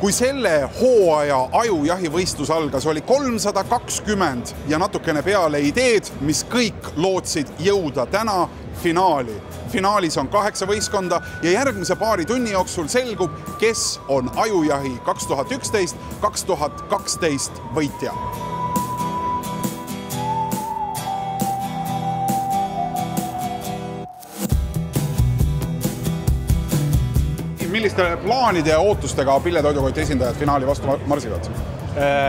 Kui selle hooaja ajujahivõistlus algas, oli 320 ja natukene peale ideed, mis kõik lootsid jõuda täna finaali. Finaalis on 8 võistkonda ja järgmise paari tunni jooksul selgub, kes on ajujahi 2011-2012 võitja. Milliste plaanide ja ootustega Pille Toidukotti esindajad finaali vastu marsivad?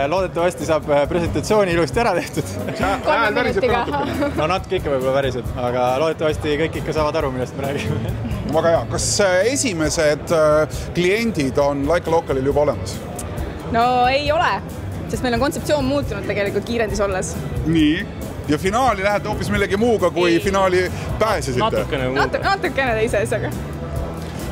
Loodetavasti saab presentatsiooni ilusti ära tehtud. 3 minutiga. No natuke ikka võib-olla väriseb, aga loodetavasti kõik ikka saavad aru, millest me räägime. Väga hea. Kas esimesed kliendid on Laika Localil juba olemas? No ei ole, sest meil on kontseptsioon muutunud tegelikult kiirendis olles. Nii. Ja finaali lähete hoopis millegi muuga, kui finaali pääsesite? Natukene teise asjaga.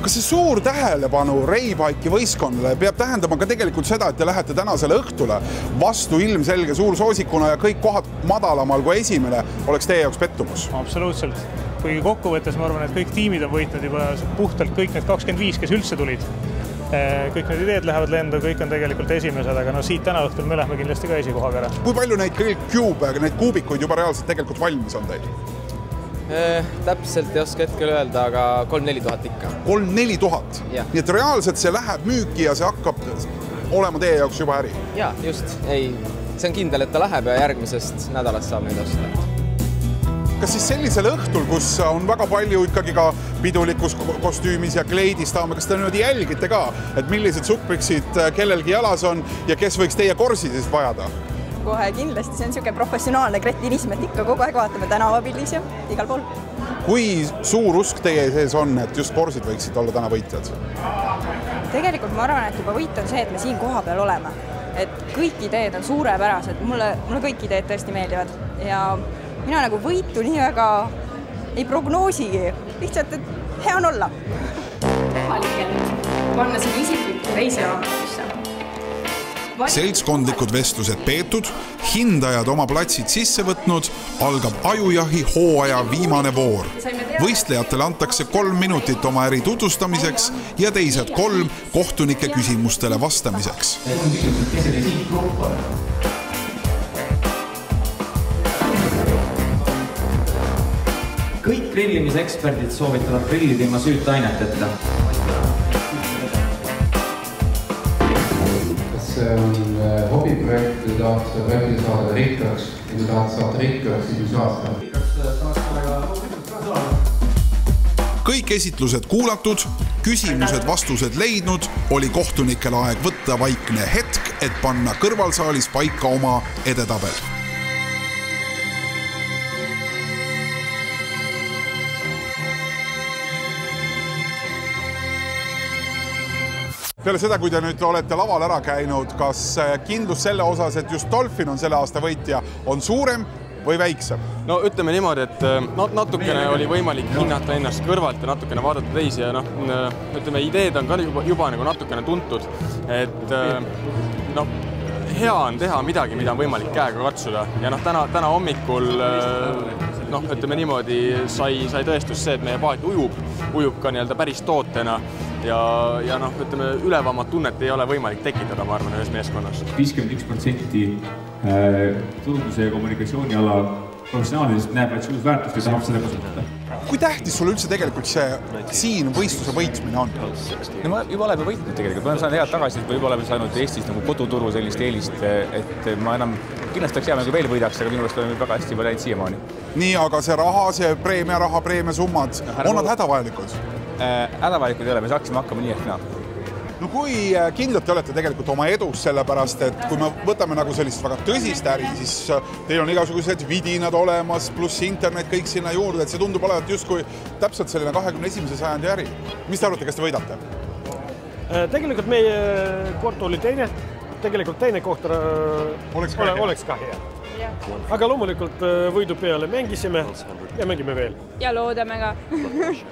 Kas see suur tähelepanu Reibaiki võistkonnale peab tähendama ka tegelikult seda, et te lähete tänasele õhtule vastu ilmselge suur soosikuna ja kõik kohad madalamal kui esimene oleks teie jaoks pettumus? Absoluutselt. Kui kokkuvõttes ma arvan, et kõik tiimid on võitnud juba puhtalt kõik need 25, kes üldse tulid. Kõik need ideed lähevad lendu, kõik on tegelikult esimesed, aga no siit täna õhtul me lähme kindlasti ka esikohaga ära. Kui palju neid neid kuubikuid juba reaalselt tegelikult valmis on teil? Täpselt ei oska hetkel öelda, aga 3-4 tuhat ikka. 3-4 tuhat? Nii et reaalselt see läheb müüki ja see hakkab olema teie jaoks juba äri? Jaa, just. Ei, see on kindel, et ta läheb ja järgmisest nädalast saab neid osta. Kas siis sellisel õhtul, kus on väga palju ikkagi ka pidulikus kostüümis ja kleidis taame, kas te nüüd jälgite ka, et millised sukkpüksid kellelgi jalas on ja kes võiks teie korsidest vajada? Kohe kindlasti, see on niisugune professionaalne kretinism, et ikka kogu aeg vaatame tänavapildis ja igal pool. Kui suur usk teie sees on, et just korsid võiksid olla täna võitjad? Tegelikult ma arvan, et juba võit on see, et me siin koha peal oleme. Et kõik ideed on suurepärased, mulle kõik ideed tõesti meeldivad ja mina nagu võitu nii väga ei prognoosigi, lihtsalt, et hea on olla. Panna siin isiklikult reisiraamatusse. Seltskondlikud vestlused peetud, hindajad oma platsid sisse võtnud, algab ajujahi hooaja viimane voor. Võistlejatele antakse 3 minutit oma äri tutvustamiseks ja teised 3 kohtunike küsimustele vastamiseks. Kõik grillimiseksperdid soovitavad grillid ilma süütaineteta. See on hobiprojekt, kui tahad seda projekti saada rikkaks ja kui tahad saada rikkaks, siis mis aasta. Kõik esitlused kuulatud, küsimused vastused leidnud, oli kohtunikel aeg võtta vaikne hetk, et panna kõrvalsaalis paika oma edetabel. Peale seda, kui te nüüd olete laval ära käinud, kas kindlus selle osas, et just Dolphin on selle aasta võitja, on suurem või väiksem? No ütleme niimoodi, et natukene oli võimalik hinnata ennast kõrvalt ja natukene vaadata teisi ja ütleme, ideed on ka juba nagu natukene tuntud, et hea on teha midagi, mida on võimalik käega katsuda ja täna hommikul ütleme niimoodi sai tõestus see, et meie paat ujub ka päris tootena ja ütleme, ülevamat tunnet ei ole võimalik tekitada, ma arvan, ühes meeskonnas. 51% turunduse ja kommunikatsiooniala professionaalidest näeb, et see uus väärtust ja tahab seda kasutada. Kui tähtis sul üldse tegelikult see siin võistluse võitmine on? No ma juba oleme võitnud tegelikult. Ma olen saanud head tagasi, et juba oleme saanud Eestis nagu koduturu sellist eelist, et ma enam kindlasti oleks hea, kui veel võidaks, aga minu arust oleme väga hästi juba läinud siiamaani. Nii, aga see raha, see preemiasummad, on nad hädavajalikud? Hädavajalikud ei ole, me saaksime hakkama nii ehk naa. No kui kindlalt te olete tegelikult oma edus sellepärast, et kui me võtame nagu sellist väga tõsist äri, siis teil on igasugused vidinad olemas, pluss internet kõik sinna juurde, et see tundub olevat justkui täpselt selline 21. sajandi äri. Mis te arvate, kas te võidate? Tegelikult meie kord oli teine, tegelikult teine koht oleks ka hea. Aga loomulikult võidu peale mängisime ja mängime veel. Ja loodame ka.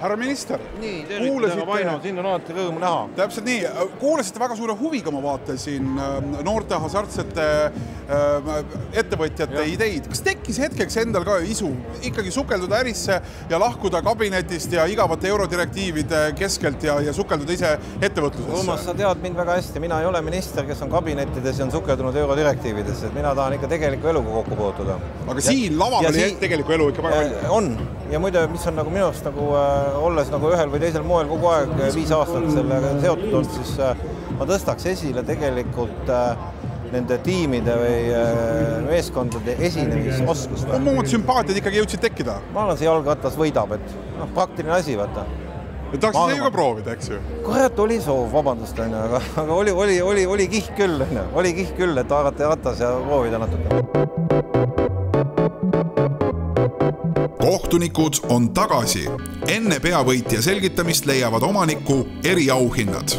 Härra minister, siin on alati rõõm näha. Täpselt nii, kuulasite väga suure huviga, ma vaatasin noorte hasartsete ettevõtjate ideid. Kas tekkis hetkeks endal ka isu ikkagi sukelduda ärisse ja lahkuda kabinetist ja igavate eurodirektiivide keskelt ja sukelduda ise ettevõtlusesse? Urmas, sa tead mind väga hästi. Mina ei ole minister, kes on kabinettides ja on sukeldunud eurodirektiivides. Mina tahan ikka tegeliku eluga kokku puutuda. Aga siin laval oli tegeliku elu ikka väga palju. On. Ja muide, mis on minu arust olles ühel või teisel moel kogu aeg 5 aastat sellega seotud olnud, siis ma tõstaks esile tegelikult nende tiimide või meeskondade esinemisoskust. Muud sümpaatiad ikkagi jõudsid tekkida? Ma olen see jalgrattas võidab, et praktiline asi, vaata. Tahaks see ju ka proovida, eks ju? Kurat, oli soov, vabandust, aga oli kihk küll, et haarata rattas ja proovida natuke. Kohtunikud on tagasi. Enne peavõitja selgitamist leiavad omaniku eriauhinnad.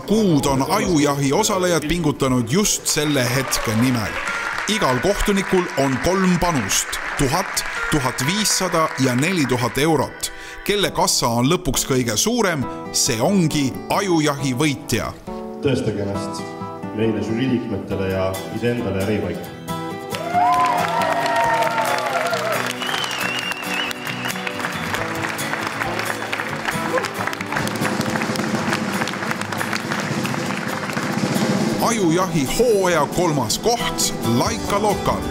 Kuud on ajujahi osalejad pingutanud just selle hetke nimel. Igal kohtunikul on 3 panust, 1000, 1500 ja 4000 eurot. Kelle kassa on lõpuks kõige suurem, see ongi ajujahi võitja. Tõestage ennast meile žüriiliikmetele ja iseendale ja Reipaik. Ajujahi hooaja 3. koht Laika Lokal.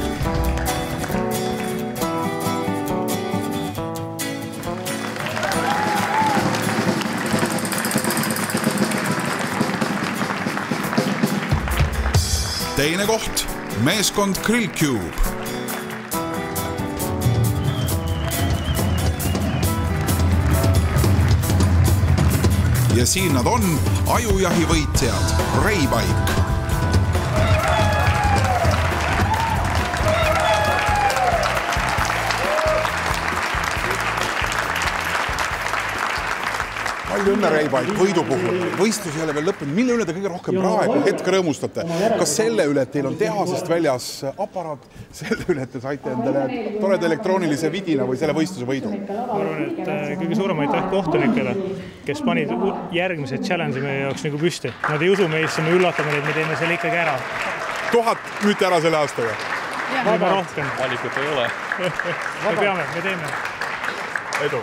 Teine koht meeskond Grill Cube. Ja siin nad on, ajujahi võitjad, Reipaik. Palju õnne, Reipaik, võidu puhul. Võistlus ei ole veel lõppenud. Mille üle te kõige rohkem praegu hetke rõõmustate? Kas selle üle, et teil on tehasest väljas aparaat, selle üle, et te saite endale toreda elektroonilise vidina või selle võistluse võidu? Ma arvan, et kõige suurem aitäh kohtunikele, kes panid järgmised challenge meie jaoks nagu püsti. Nad ei usu meisse, me üllatame neid, me teeme selle ikkagi ära. 1000 müüte ära selle aastaga? Juba rohkem. Valikut ei ole. Me teeme. Edu.